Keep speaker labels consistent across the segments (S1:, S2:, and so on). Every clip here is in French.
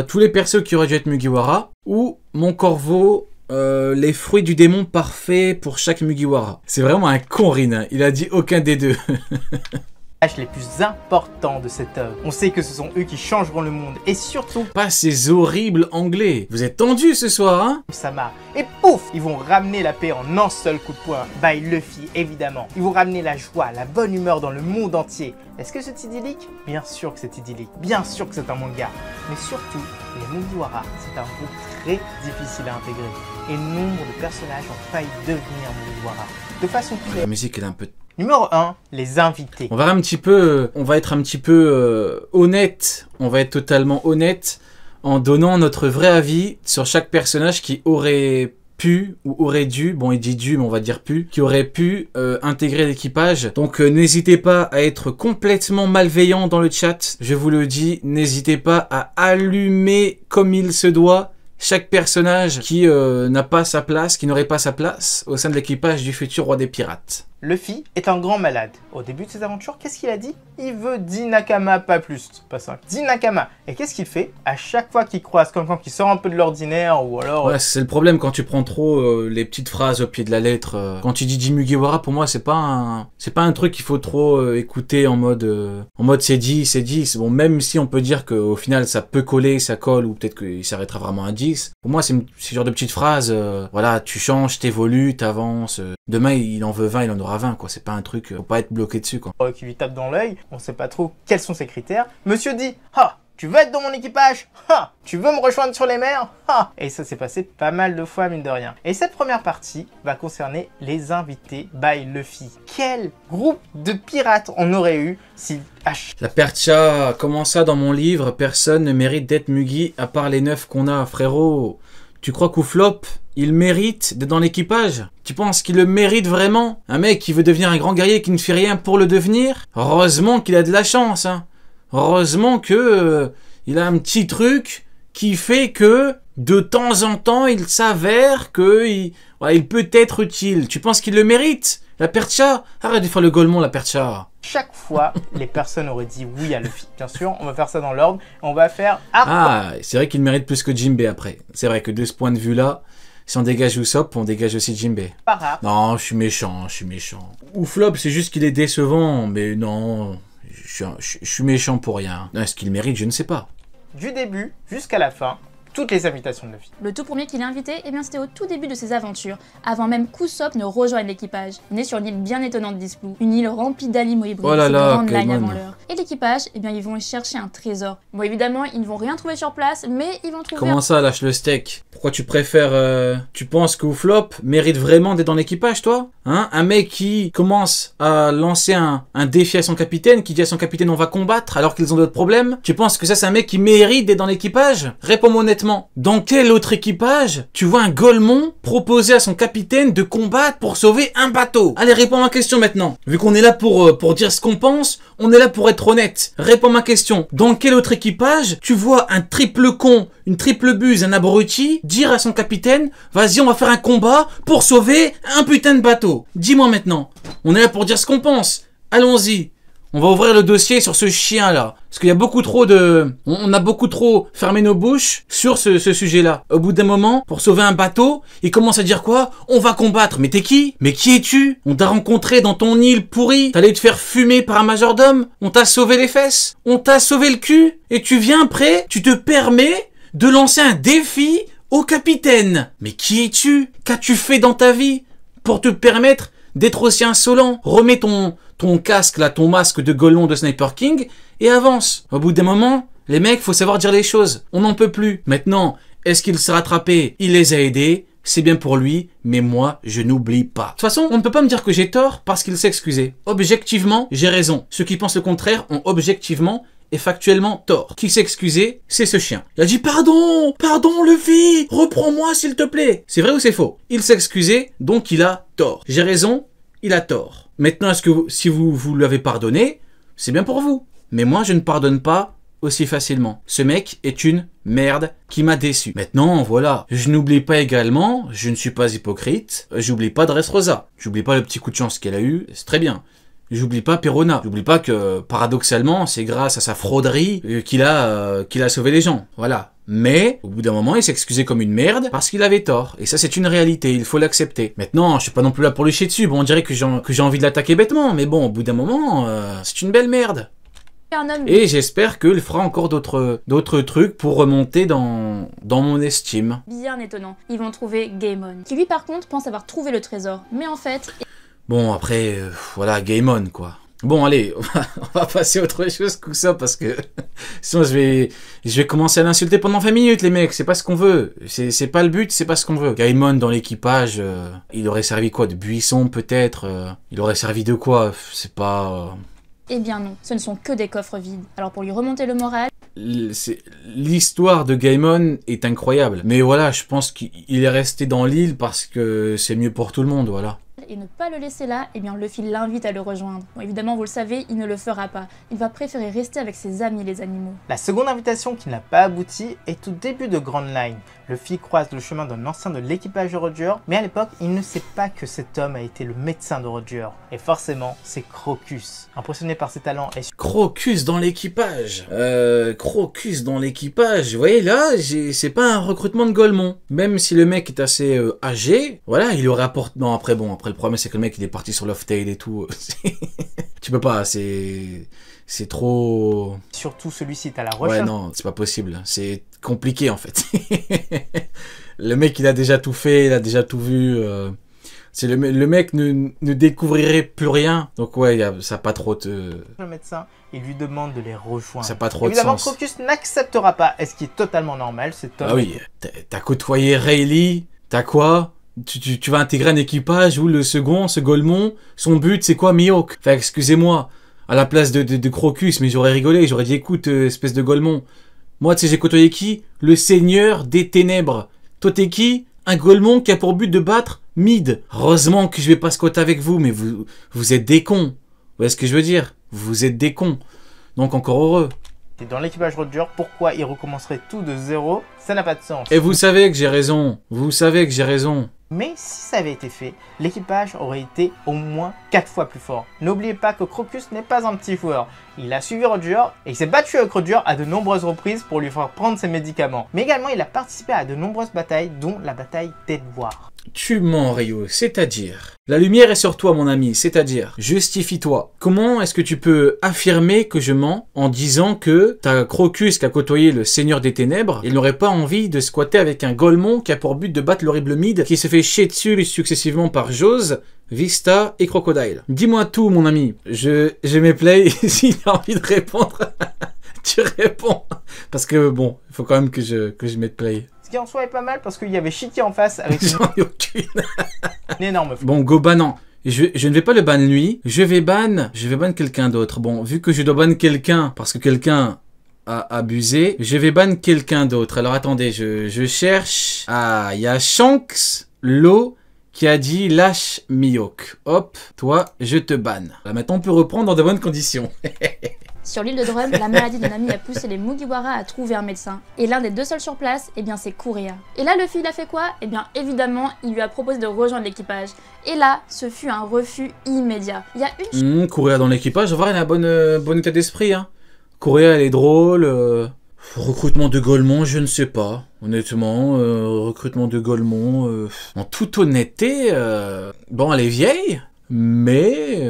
S1: tous les persos qui auraient dû être Mugiwara, ou mon corbeau, les fruits du démon parfait pour chaque Mugiwara. C'est vraiment un con, Rin. Il a dit aucun des deux.
S2: Les plus importants de cette œuvre. On sait que ce sont eux qui changeront le monde et surtout
S1: pas ces horribles anglais. Vous êtes tendus ce soir, hein?
S2: Sama. Et pouf, ils vont ramener la paix en un seul coup de poing. By Luffy, évidemment. Ils vont ramener la joie, la bonne humeur dans le monde entier. Est-ce que c'est idyllique? Bien sûr que c'est idyllique. Bien sûr que c'est un manga. Mais surtout, les Mugiwara, c'est un groupe très difficile à intégrer. Et nombre de personnages ont failli devenir Mugiwara. De façon très...
S1: La musique, elle est un peu...
S2: Numéro 1, les invités.
S1: On va être un petit peu honnête, on va être totalement honnête en donnant notre vrai avis sur chaque personnage qui aurait pu ou aurait dû, bon il dit dû mais on va dire pu, qui aurait pu intégrer l'équipage. Donc n'hésitez pas à être complètement malveillant dans le chat, je vous le dis, n'hésitez pas à allumer comme il se doit chaque personnage qui n'a pas sa place, qui n'aurait pas sa place au sein de l'équipage du futur roi des pirates.
S2: Luffy est un grand malade. Au début de ses aventures, qu'est-ce qu'il a dit? Il veut 10 Nakama, pas plus. Pas 5. 10 Nakama. Et qu'est-ce qu'il fait? À chaque fois qu'il croise quelqu'un qui sort un peu de l'ordinaire ou alors...
S1: Ouais, c'est le problème quand tu prends trop les petites phrases au pied de la lettre. Quand tu dis Jin Mugiwara, pour moi, c'est pas un truc qu'il faut trop écouter en mode c'est dit, c'est 10. Bon, même si on peut dire qu'au final, ça peut coller, ça colle, ou peut-être qu'il s'arrêtera vraiment à 10. Pour moi, c'est ce genre de petites phrases. Voilà, tu changes, t'évolues, t'avances. Demain, il en veut 20, il en aura 20, quoi. C'est pas un truc, faut pas être bloqué dessus, quoi.
S2: Qui lui tape dans l'œil, on sait pas trop quels sont ses critères. Monsieur dit, ah, tu veux être dans mon équipage? Ah, tu veux me rejoindre sur les mers? Ah. Et ça s'est passé pas mal de fois, mine de rien. Et cette première partie va concerner les invités by Luffy. Quel groupe de pirates on aurait eu si...
S1: La Percha, comment ça dans mon livre, personne ne mérite d'être Mugi à part les 9 qu'on a, frérot. Tu crois qu'Ouflop, il mérite d'être dans l'équipage? Tu penses qu'il le mérite vraiment? Un mec qui veut devenir un grand guerrier qui ne fait rien pour le devenir? Heureusement qu'il a de la chance, hein. Heureusement que il a un petit truc qui fait que de temps en temps il s'avère que il peut être utile. Tu penses qu'il le mérite? La Percha? Arrête de faire le Golemon, la Percha.
S2: Chaque fois, les personnes auraient dit oui à Luffy. Bien sûr, on va faire ça dans l'ordre. On va faire...
S1: Ah, c'est vrai qu'il mérite plus que Jinbei après. C'est vrai que de ce point de vue-là, si on dégage Usopp, on dégage aussi Jinbei. Non, je suis méchant, je suis méchant. Ouflop, c'est juste qu'il est décevant, mais non, je suis méchant pour rien. Est-ce qu'il mérite? Je ne sais pas.
S2: Du début jusqu'à la fin, toutes les invitations de Luffy.
S3: Le tout premier qu'il a invité, eh bien c'était au tout début de ses aventures, avant même qu'Usopp ne rejoigne l'équipage. Il est sur une île bien étonnante d'Islou, une île remplie d'animaux hybrides,
S1: oh là là,
S3: grandes lagnes avant l'heure. Et l'équipage, eh bien ils vont y chercher un trésor. Bon évidemment, ils ne vont rien trouver sur place, mais ils vont trouver...
S1: Comment ça, lâche le steak? Pourquoi tu préfères... Tu penses que Ouflop mérite vraiment d'être dans l'équipage, toi? Hein? Un mec qui commence à lancer un défi à son capitaine, qui dit à son capitaine on va combattre alors qu'ils ont d'autres problèmes? Tu penses que ça c'est un mec qui mérite d'être dans l'équipage? Réponds-moi honnêtement. Dans quel autre équipage tu vois un Golemon proposer à son capitaine de combattre pour sauver un bateau? Allez, réponds à ma question maintenant. Vu qu'on est là pour dire ce qu'on pense, on est là pour être honnête. Réponds à ma question. Dans quel autre équipage tu vois un triple con, une triple buse, un abruti dire à son capitaine vas-y on va faire un combat pour sauver un putain de bateau? Dis-moi maintenant. On est là pour dire ce qu'on pense. Allons-y. On va ouvrir le dossier sur ce chien-là. Parce qu'il y a beaucoup trop de... On a beaucoup trop fermé nos bouches sur ce sujet-là. Au bout d'un moment, pour sauver un bateau, il commence à dire quoi? On va combattre. Mais t'es qui? Mais qui es-tu? On t'a rencontré dans ton île pourrie. T'allais te faire fumer par un majordome. On t'a sauvé les fesses. On t'a sauvé le cul. Et tu viens après, tu te permets de lancer un défi au capitaine. Mais qui es-tu? Qu'as-tu fait dans ta vie pour te permettre d'être aussi insolent? Remets ton casque là, ton masque de Golemon de Sniper King et avance. Au bout d'un moment, les mecs, faut savoir dire les choses. On n'en peut plus. Maintenant, est-ce qu'il s'est rattrapé? Il les a aidés. C'est bien pour lui, mais moi, je n'oublie pas. De toute façon, on ne peut pas me dire que j'ai tort parce qu'il s'est excusé. Objectivement, j'ai raison. Ceux qui pensent le contraire ont objectivement et factuellement tort. Qui s'est excusé, c'est ce chien. Il a dit pardon, pardon Luffy, reprends-moi s'il te plaît. C'est vrai ou c'est faux? Il s'est excusé, donc il a tort. J'ai raison, il a tort. Maintenant, est-ce que si vous lui avez pardonné, c'est bien pour vous. Mais moi, je ne pardonne pas aussi facilement. Ce mec est une merde qui m'a déçu. Maintenant, voilà. Je n'oublie pas également, je ne suis pas hypocrite, j'oublie pas Dressrosa. J'oublie pas le petit coup de chance qu'elle a eu, c'est très bien. J'oublie pas Perona. J'oublie pas que, paradoxalement, c'est grâce à sa frauderie qu'il a sauvé les gens. Voilà. Mais, au bout d'un moment, il s'est excusé comme une merde parce qu'il avait tort. Et ça, c'est une réalité, il faut l'accepter. Maintenant, je suis pas non plus là pour lui chier dessus. Bon, on dirait que j'ai envie de l'attaquer bêtement, mais bon, au bout d'un moment, c'est une belle merde. Et j'espère qu'il fera encore d'autres trucs pour remonter dans mon estime.
S3: Bien étonnant. Ils vont trouver Gaemon, qui lui par contre pense avoir trouvé le trésor. Mais en fait...
S1: Bon, après, voilà, Gaemon, quoi. Bon, allez, on va passer à autre chose que ça, parce que sinon je vais commencer à l'insulter pendant 20 minutes, les mecs, c'est pas ce qu'on veut. C'est pas le but, c'est pas ce qu'on veut. Gaemon dans l'équipage, il aurait servi quoi? De buisson, peut-être? Il aurait servi de quoi? C'est pas...
S3: Eh bien non, ce ne sont que des coffres vides. Alors pour lui remonter le moral...
S1: L'histoire de Gaemon est incroyable. Mais voilà, je pense qu'il est resté dans l'île parce que c'est mieux pour tout le monde, voilà.
S3: Et ne pas le laisser là, eh bien Luffy l'invite à le rejoindre. Bon, évidemment, vous le savez, il ne le fera pas. Il va préférer rester avec ses amis les animaux.
S2: La seconde invitation qui n'a pas abouti est au début de Grand Line. Luffy croise le chemin d'un ancien de l'équipage de Roger, mais à l'époque, il ne sait pas que cet homme a été le médecin de Roger. Et forcément, c'est Crocus. Impressionné par ses talents et...
S1: Crocus dans l'équipage. Crocus dans l'équipage. Vous voyez là, c'est pas un recrutement de Golemon. Même si le mec est assez âgé, voilà, il aurait apporté... Non, après le problème c'est que le mec il est parti sur Loftail et tout. Tu peux pas, c'est trop...
S2: Surtout celui-ci est à la recherche.
S1: Ouais, non, c'est pas possible. C'est compliqué, en fait. Le mec, il a déjà tout fait, il a déjà tout vu. Le mec ne découvrirait plus rien. Donc, ouais, ça n'a pas trop de...
S2: Le médecin, il lui demande de les rejoindre.
S1: Ça n'a pas trop de
S2: Évidemment,
S1: sens.
S2: Crocus n'acceptera pas, et ce qui est totalement normal, c'est...
S1: Ah oui, t'as côtoyé Rayleigh, t'as quoi? Tu vas intégrer un équipage où le second, ce Golemon, son but, c'est quoi, Mihawk? Enfin, excusez-moi. À la place de Crocus, mais j'aurais rigolé, j'aurais dit écoute, espèce de Golemon. Moi, tu sais, j'ai côtoyé qui? Le Seigneur des Ténèbres. Toi, t'es qui? Un Golemon qui a pour but de battre Mid. Heureusement que je vais pas squatter avec vous, mais vous êtes des cons. Vous voyez ce que je veux dire? Vous êtes des cons. Donc, encore heureux.
S2: Et dans l'équipage Roger, pourquoi il recommencerait tout de zéro? Ça n'a pas de sens.
S1: Et vous savez que j'ai raison. Vous savez que j'ai raison.
S2: Mais si ça avait été fait, l'équipage aurait été au moins 4 fois plus fort. N'oubliez pas que Crocus n'est pas un petit joueur. Il a suivi Roger et il s'est battu avec Roger à de nombreuses reprises pour lui faire prendre ses médicaments. Mais également, il a participé à de nombreuses batailles, dont la bataille d'Edward.
S1: Tu mens, Ryo, c'est-à-dire... La lumière est sur toi, mon ami, c'est-à-dire... Justifie-toi. Comment est-ce que tu peux affirmer que je mens en disant que t'as Crocus qui a côtoyé le Seigneur des Ténèbres, il n'aurait pas envie de squatter avec un Golemon qui a pour but de battre l'horrible Mid qui se fait chier dessus successivement par Jose, Vista et Crocodile. Dis-moi tout, mon ami. Je m'éplay, s'il a envie de répondre, tu réponds. Parce que bon, il faut quand même que je mette play.
S2: Ce qui en soi est pas mal parce qu'il y avait Shiki en face avec
S1: J'en ai aucune.
S2: une énorme...
S1: Bon, go ban, non. Je ne vais pas le ban lui, je vais ban quelqu'un d'autre. Bon, vu que je dois ban quelqu'un, parce que quelqu'un a abusé, je vais ban quelqu'un d'autre. Alors attendez, je cherche... Ah, il y a Shanks, Lo, qui a dit lâche Mihawk. Hop, toi, je te banne. Là, maintenant, on peut reprendre dans de bonnes conditions.
S3: Sur l'île de Drum, la maladie de Nami a poussé les Mugiwara à trouver un médecin. Et l'un des deux seuls sur place, eh bien c'est Kureha. Et là, Luffy, il a fait quoi? Eh bien évidemment, il lui a proposé de rejoindre l'équipage. Et là, ce fut un refus immédiat. Il y a une...
S1: Kureha dans l'équipage, voir, elle a un bon état d'esprit, hein. Kureha, elle est drôle. Recrutement de Golemon, je ne sais pas. Honnêtement, recrutement de Golemon, en toute honnêteté, bon, elle est vieille, mais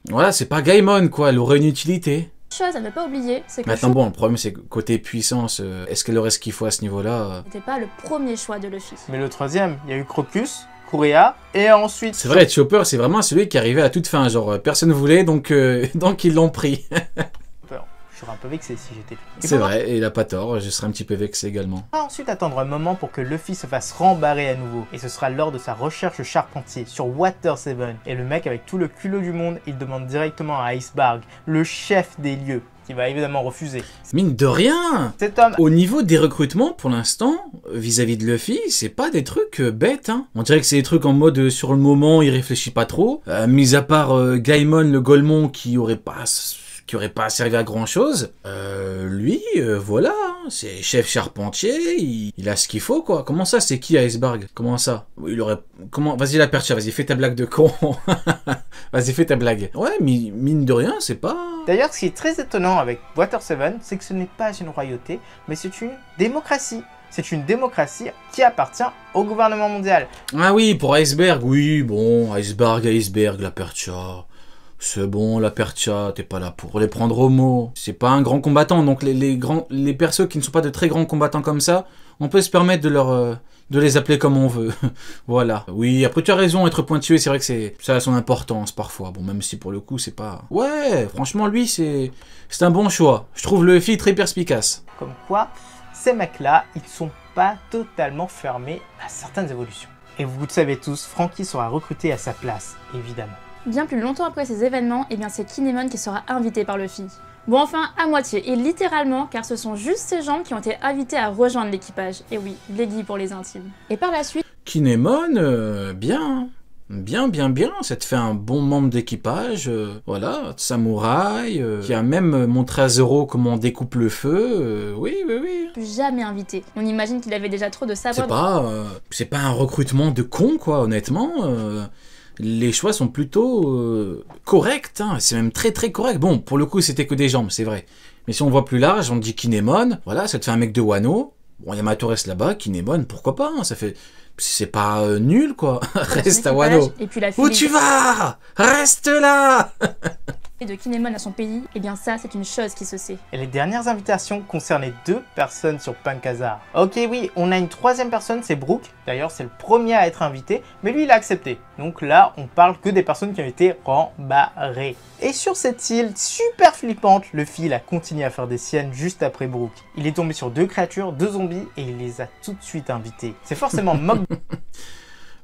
S1: voilà, c'est pas Gaemon, quoi. Elle aurait une utilité.
S3: Chose à ne pas oublier, c'est que
S1: Maintenant, bon, le problème, c'est que côté puissance, est-ce qu'elle aurait ce qu'il faut à ce niveau-là?
S3: c'était pas le premier choix de Luffy.
S2: Mais le troisième, il y a eu Crocus, Kureha, et ensuite...
S1: C'est vrai, Chopper, c'est vraiment celui qui arrivait à toute fin. Genre, personne voulait, donc ils l'ont pris.
S2: Je serais un peu vexé si j'étais...
S1: C'est vrai, et il a pas tort, je serais un petit peu vexé également.
S2: On va ensuite attendre un moment pour que Luffy se fasse rembarrer à nouveau. Et ce sera lors de sa recherche charpentier sur Water 7. Et le mec, avec tout le culot du monde, il demande directement à Iceberg, le chef des lieux, qui va évidemment refuser.
S1: Mine de rien,
S2: Cet homme...
S1: au niveau des recrutements, pour l'instant, vis-à-vis de Luffy, c'est pas des trucs bêtes, hein. On dirait que c'est des trucs en mode sur le moment, il réfléchit pas trop. Mis à part Gaemon, le Golemon, qui aurait pas qui aurait pas servi à grand chose. Lui, voilà, hein, c'est chef charpentier, il a ce qu'il faut, quoi. Comment ça, c'est qui Iceberg? Comment ça? Il aurait... Comment... Vas-y, la percha, vas-y, fais ta blague de con. Vas-y, fais ta blague. Ouais, mine de rien, c'est pas...
S2: D'ailleurs, ce qui est très étonnant avec Water 7, c'est que ce n'est pas une royauté, mais c'est une démocratie. C'est une démocratie qui appartient au gouvernement mondial.
S1: Ah oui, pour Iceberg, oui, bon, Iceberg, la percha... C'est bon, la percha, t'es pas là pour les prendre au mot. C'est pas un grand combattant, donc les persos qui ne sont pas de très grands combattants comme ça, on peut se permettre de les appeler comme on veut. Voilà. Oui, après tu as raison, être pointué, c'est vrai que ça a son importance parfois. Bon, même si pour le coup, c'est pas... Ouais, franchement, lui, c'est un bon choix. Je trouve Luffy très perspicace.
S2: Comme quoi, ces mecs-là, ils sont pas totalement fermés à certaines évolutions. Et vous le savez tous, Franky sera recruté à sa place, évidemment.
S3: Bien plus longtemps après ces événements, eh bien c'est Kinemon qui sera invité par Luffy. Bon enfin, à moitié, et littéralement, car ce sont juste ces gens qui ont été invités à rejoindre l'équipage. Et oui, Leggy pour les intimes. Et par la suite...
S1: Kinemon, bien, ça te fait un bon membre d'équipage, voilà, samouraï, qui a même montré à Zoro comment on découpe le feu, oui.
S3: Plus jamais invité. On imagine qu'il avait déjà trop de savoir...
S1: C'est pas un recrutement de con, quoi, honnêtement, les choix sont plutôt corrects, hein. C'est même très correct. Bon, pour le coup, c'était que des jambes, c'est vrai. Mais si on voit plus large, on dit Kinemon, voilà, ça te fait un mec de Wano. Bon, il y a Matores là-bas, Kinemon, pourquoi pas, hein, ça fait... C'est pas nul, quoi. Reste à Wano.
S3: Et puis la
S1: Où tu vas? Reste là.
S3: Et de Kinemon à son pays, eh bien ça, c'est une chose qui se sait.
S2: Et les dernières invitations concernaient 2 personnes sur Pankazar. Ok, oui, on a une 3e personne, c'est Brook. D'ailleurs, c'est le premier à être invité, mais lui, il a accepté. Donc là, on parle que des personnes qui ont été rembarrées. Et sur cette île super flippante, Luffy il a continué à faire des siennes juste après Brook. Il est tombé sur 2 créatures, 2 zombies, et il les a tout de suite invités. C'est forcément Mog...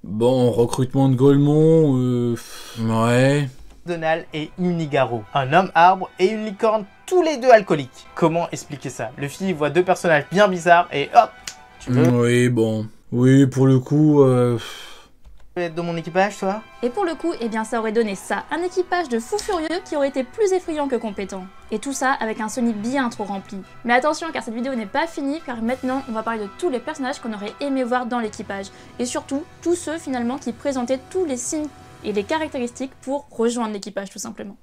S1: Bon, recrutement de Golemon, ouais...
S2: Donald et Unigaro, un homme arbre et une licorne, tous les 2 alcooliques. Comment expliquer ça? Luffy voit 2 personnages bien bizarres et hop, tu veux...
S1: Oui, bon, oui, pour le coup...
S2: Tu veux être dans mon équipage, toi?
S3: Et pour le coup, eh bien ça aurait donné ça, un équipage de fous furieux qui aurait été plus effrayant que compétent. Et tout ça avec un Sonic bien trop rempli. Mais attention, car cette vidéo n'est pas finie, car maintenant on va parler de tous les personnages qu'on aurait aimé voir dans l'équipage. Et surtout, tous ceux finalement qui présentaient tous les signes et les caractéristiques pour rejoindre l'équipage tout simplement.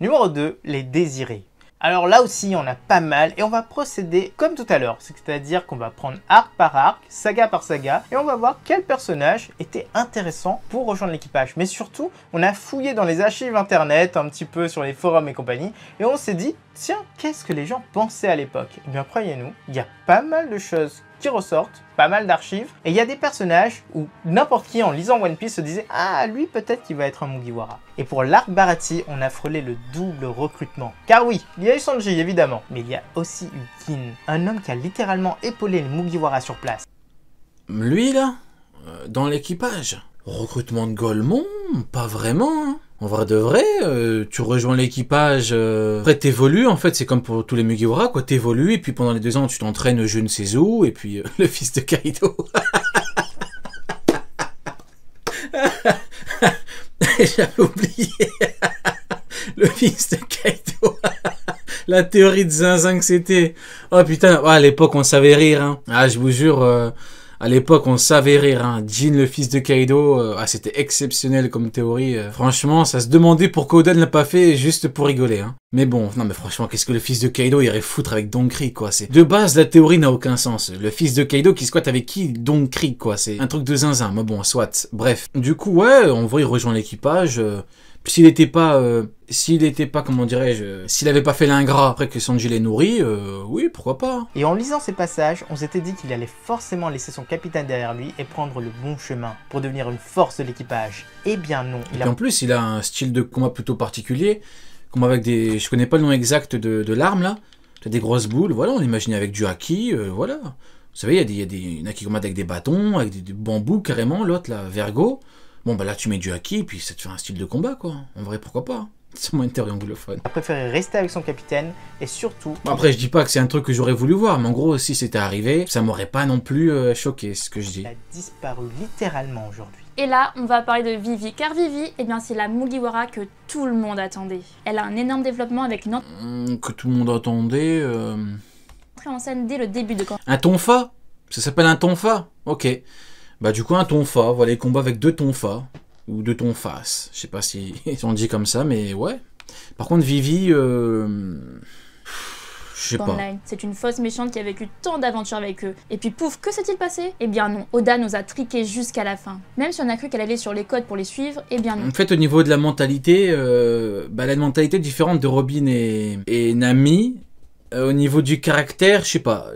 S2: Numéro 2, les désirés. Alors là aussi, on a pas mal et on va procéder comme tout à l'heure. C'est-à-dire qu'on va prendre arc par arc, saga par saga et on va voir quel personnage était intéressant pour rejoindre l'équipage. Mais surtout, on a fouillé dans les archives internet, un petit peu sur les forums et compagnie et on s'est dit, tiens, qu'est-ce que les gens pensaient à l'époque? Eh bien, croyez-nous, il y a pas mal de choses qui ressortent, pas mal d'archives, et il y a des personnages où n'importe qui en lisant One Piece se disait « Ah, lui peut-être qu'il va être un Mugiwara ». Et pour l'arc Baratie, on a frôlé le double recrutement. Car oui, il y a eu Sanji évidemment, mais il y a aussi eu Kin, un homme qui a littéralement épaulé les Mugiwara sur place.
S1: Lui là, dans l'équipage, recrutement de Golemon, pas vraiment, hein. En vrai de vrai, tu rejoins l'équipage, après t'évolues, en fait c'est comme pour tous les Mugiwara, quoi, t'évolues, et puis pendant les 2 ans tu t'entraînes je ne sais où, et puis le fils de Kaido. J'avais oublié. Le fils de Kaido. La théorie de Zinzin que c'était. Oh putain, à l'époque on savait rire, hein. Ah je vous jure... À l'époque, on savait rire, hein. Jin, le fils de Kaido, c'était exceptionnel comme théorie. Franchement, ça se demandait pourquoi Oda ne l'a pas fait juste pour rigoler, hein. Mais bon, non mais franchement, qu'est-ce que le fils de Kaido irait foutre avec Don Krieg, quoi. De base, la théorie n'a aucun sens. Le fils de Kaido qui squatte avec qui? Don Krieg, quoi. C'est un truc de zinzin, mais bon, soit. Bref. Du coup, ouais, on voit, il rejoint l'équipage. S'il était pas, comment dirais-je, s'il avait pas fait l'ingrat après que Sanji l'ait nourri, oui, pourquoi pas.
S2: Et en lisant ces passages, on s'était dit qu'il allait forcément laisser son capitaine derrière lui et prendre le bon chemin pour devenir une force de l'équipage. Eh bien non.
S1: Et en plus, il a un style de combat plutôt particulier, comme avec des, je connais pas le nom exact de l'arme là, t'as des grosses boules, voilà, on l'imaginait avec du haki, voilà. Vous savez, il y en a qui combattent avec des bâtons, avec des bambous carrément, l'autre là, Vergo. Bon bah là tu mets du haki, puis ça te fait un style de combat quoi. En vrai pourquoi pas. C'est moins une théorie anglophone.
S2: Il a préféré rester avec son capitaine et surtout...
S1: Bon, après je dis pas que c'est un truc que j'aurais voulu voir, mais en gros si c'était arrivé, ça m'aurait pas non plus choqué ce que je dis.
S2: Il a disparu littéralement aujourd'hui.
S3: Et là, on va parler de Vivi, car Vivi, eh bien c'est la Mugiwara que tout le monde attendait. Elle a un énorme développement avec une entrée
S1: Que tout le monde attendait...
S3: en scène dès le début de campagne.
S1: Un tonfa? Ça s'appelle un tonfa? Ok. Bah du coup un tonfa, voilà les combats avec 2 tonfas. Ou 2 tonfas. Je sais pas si on dit comme ça, mais ouais. Par contre Vivi... Je sais pas.
S3: Online. C'est une fausse méchante qui a vécu tant d'aventures avec eux. Et puis pouf, que s'est-il passé? Eh bien non, Oda nous a triqués jusqu'à la fin. Même si on a cru qu'elle allait sur les codes pour les suivre, eh bien non.
S1: En fait, au niveau de la mentalité, elle a une mentalité différente de Robin et Nami. Au niveau du caractère, je sais pas.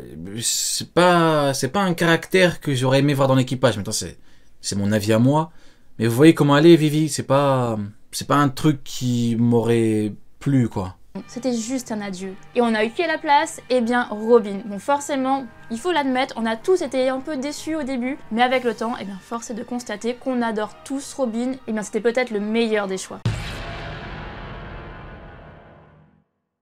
S1: C'est pas un caractère que j'aurais aimé voir dans l'équipage. Maintenant, c'est mon avis à moi. Mais vous voyez comment elle est, Vivi. C'est pas un truc qui m'aurait plu, quoi.
S3: C'était juste un adieu. Et on a eu qui à la place? Eh bien Robin. Bon forcément, il faut l'admettre, on a tous été un peu déçus au début, mais avec le temps, eh bien force est de constater qu'on adore tous Robin, eh bien c'était peut-être le meilleur des choix.